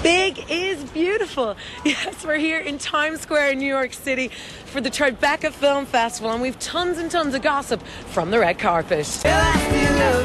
Big is beautiful. Yes, we're here in Times Square in New York City for the Tribeca Film Festival, and we've tons and tons of gossip from the red carpet. Well,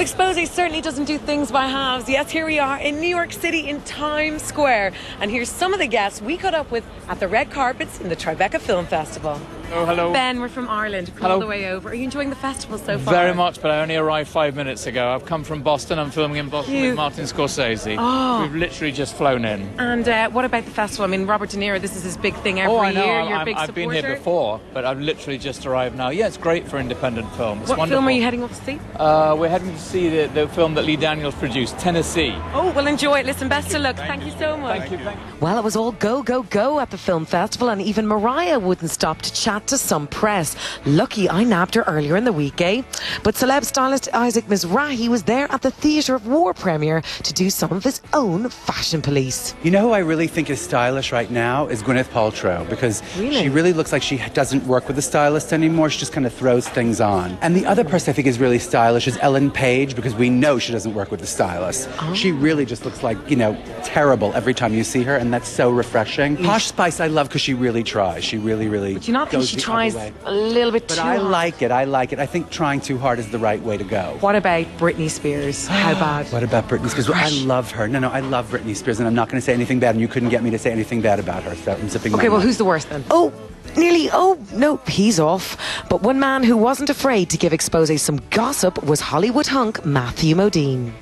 XPOSE certainly doesn't do things by halves. Yes, here we are in New York City in Times Square. And here's some of the guests we caught up with at the red carpets in the Tribeca Film Festival. Oh, hello. Ben, we're from Ireland, all the way over. Are you enjoying the festival so far? Very much, but I only arrived 5 minutes ago. I've come from Boston. I'm filming in Boston with Martin Scorsese. Oh. We've literally just flown in. And what about the festival? I mean, Robert De Niro, this is his big thing every I know. year. You're a big I've supporter. been here before, but I've literally just arrived now. Yeah, it's great for independent film. It's what wonderful. film are you heading off to see? We're heading to see the film that Lee Daniels produced, Tennessee. Oh, well, enjoy it. Listen, best of luck. Thank you so much. Thank you. Well, it was all go, go, go at the film festival, and even Mariah wouldn't stop to chat to some press. Lucky I nabbed her earlier in the week, eh? But celeb stylist Isaac Misrahi was there at the Theatre of War premiere to do some of his own fashion police. You know who I really think is stylish right now is Gwyneth Paltrow, because she really looks like she doesn't work with a stylist anymore. She just kind of throws things on. And the other person I think is really stylish is Ellen Page, because we know she doesn't work with a stylist. Oh. She really just looks like, you know, terrible every time you see her, and that's so refreshing. Posh Spice I love because she really tries. She really But you not think goes she the tries other way. a little bit But too I hard? like it. I like it. I think trying too hard is the right way to go. What about Britney Spears? How bad? What about Britney Spears? Well, I love her. No, I love Britney Spears, and I'm not going to say anything bad, and you couldn't get me to say anything bad about her, so I'm zipping my Okay, well, mouth. who's the worst then? Oh, nearly. Oh, no, he's off. But one man who wasn't afraid to give XPOSE some gossip was Hollywood hunk Matthew Modine.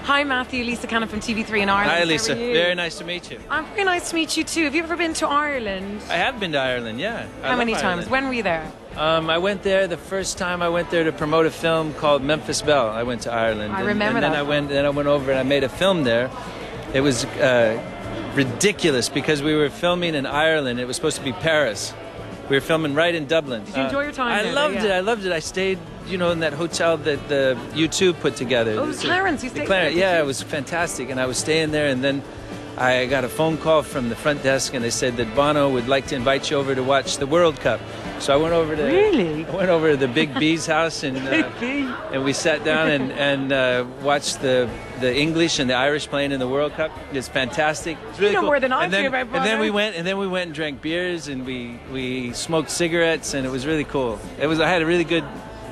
Hi, Matthew. Lisa Cannon from TV3 in Ireland. Hi, Lisa. How are you? Very nice to meet you. I'm very nice to meet you too. Have you ever been to Ireland? I have been to Ireland, yeah. How many times? When were you there? I went there the first time I went there to promote a film called Memphis Belle. I went to Ireland. I remember and then that. Then I went over and I made a film there. It was ridiculous because we were filming in Ireland. It was supposed to be Paris. We were filming right in Dublin. Did you enjoy your time there? I loved it. I stayed, you know, in that hotel that the U2 put together. Oh, it was Clarence. You stayed there? Yeah, it was fantastic. And I was staying there, and then I got a phone call from the front desk, and they said that Bono would like to invite you over to watch the World Cup. So I went over to I went over to the Big B's house, and and we sat down and watched the English and the Irish playing in the World Cup. It's fantastic. It's really cool. More than I do about Bono. And then we went and drank beers, and we smoked cigarettes, and it was really cool. I had a really good.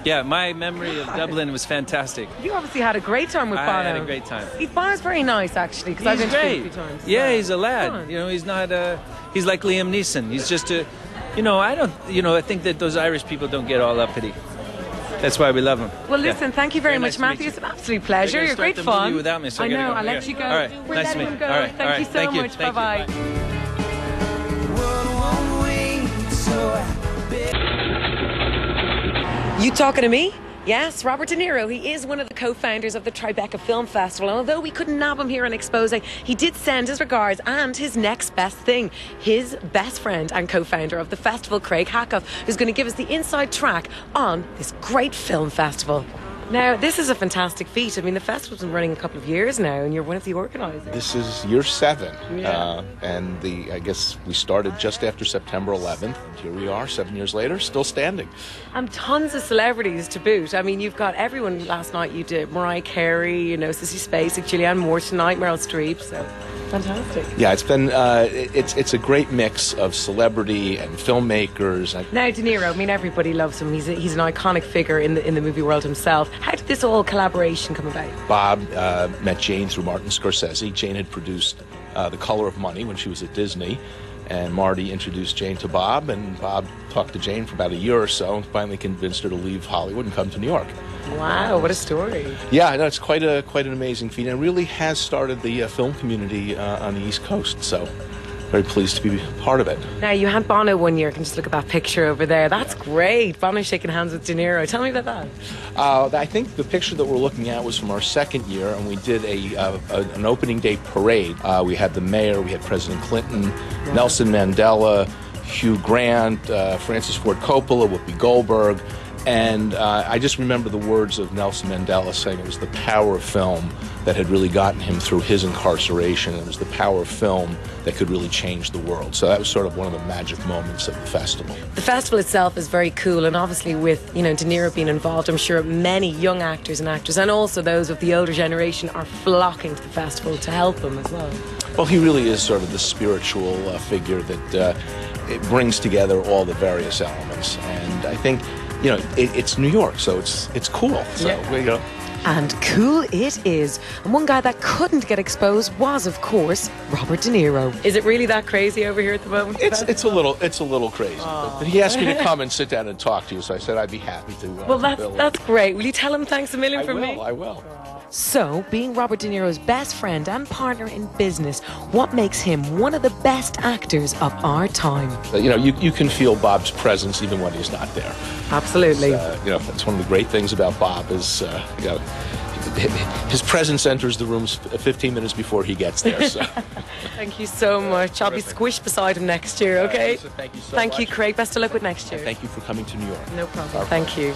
Yeah, my memory of Dublin was fantastic. You obviously had a great time with Bono. I had a great time. Bono's very nice, actually, because I've been to him a few times. Yeah, he's a lad. You know, he's not he's like Liam Neeson. He's just a, you know, I think that those Irish people don't get all uppity. That's why we love him. Well, listen, thank you very much, nice Matthew. It's an absolute pleasure. You're great the fun. movie without me, so I I gotta know. go. I'll let you go. All right. We're Nice to letting meet him you. go. All right. Thank you so Thank you. much. Thank you. Bye-bye. You talking to me? Yes, Robert De Niro. He is one of the co-founders of the Tribeca Film Festival. And although we couldn't nab him here on XPOSE, he did send his regards and his next best thing. His best friend and co-founder of the festival, Craig Hatkoff, who's going to give us the inside track on this great film festival. Now, this is a fantastic feat. I mean, the festival's been running a couple of years now, and you're one of the organisers. This is year 7, Yeah. and I guess we started just after September 11th. Here we are, 7 years later, still standing. And tons of celebrities to boot. I mean, you've got everyone. Last night you did Mariah Carey, you know, Sissy Spacek, Julianne Moore tonight, Meryl Streep. So fantastic. Yeah, it's been it's a great mix of celebrity and filmmakers. Now, De Niro. I mean, everybody loves him. He's an iconic figure in the movie world himself. How did this all collaboration come about? Bob met Jane through Martin Scorsese. Jane had produced The Color of Money when she was at Disney. And Marty introduced Jane to Bob, and Bob talked to Jane for about a year or so and finally convinced her to leave Hollywood and come to New York. Wow, what a story. Yeah, no, it's quite an amazing feat, and it really has started the film community on the East Coast, so very pleased to be part of it. Now, you had Bono one year. I can just look at that picture over there. That's great. Bono shaking hands with De Niro. Tell me about that. I think the picture that we're looking at was from our second year, and we did an opening day parade. We had the mayor, we had President Clinton, Nelson Mandela, Hugh Grant, Francis Ford Coppola, Whoopi Goldberg, And I just remember the words of Nelson Mandela saying it was the power of film that had really gotten him through his incarceration. It was the power of film that could really change the world. So that was sort of one of the magic moments of the festival. The festival itself is very cool, and obviously with, De Niro being involved, I'm sure many young actors and actors, and also those of the older generation, are flocking to the festival to help him as well. Well, he really is sort of the spiritual figure that it brings together all the various elements. And I think, it's New York, so it's cool. So yeah. And cool it is. And one guy that couldn't get exposed was, of course, Robert De Niro. Is it really that crazy over here at the moment? It's a little crazy. But he asked me to come and sit down and talk to you, so I said I'd be happy to. Well, that's great. Will you tell him thanks a million from me? I will. So, being Robert De Niro's best friend and partner in business, what makes him one of the best actors of our time? You can feel Bob's presence even when he's not there. Absolutely. That's one of the great things about Bob is, his presence enters the rooms 15 minutes before he gets there. So. Thank you so much. I'll be squished beside him next year, okay? Thank you so much. Thank you, Craig. Best of luck with next year. And thank you for coming to New York. No problem. Thank you.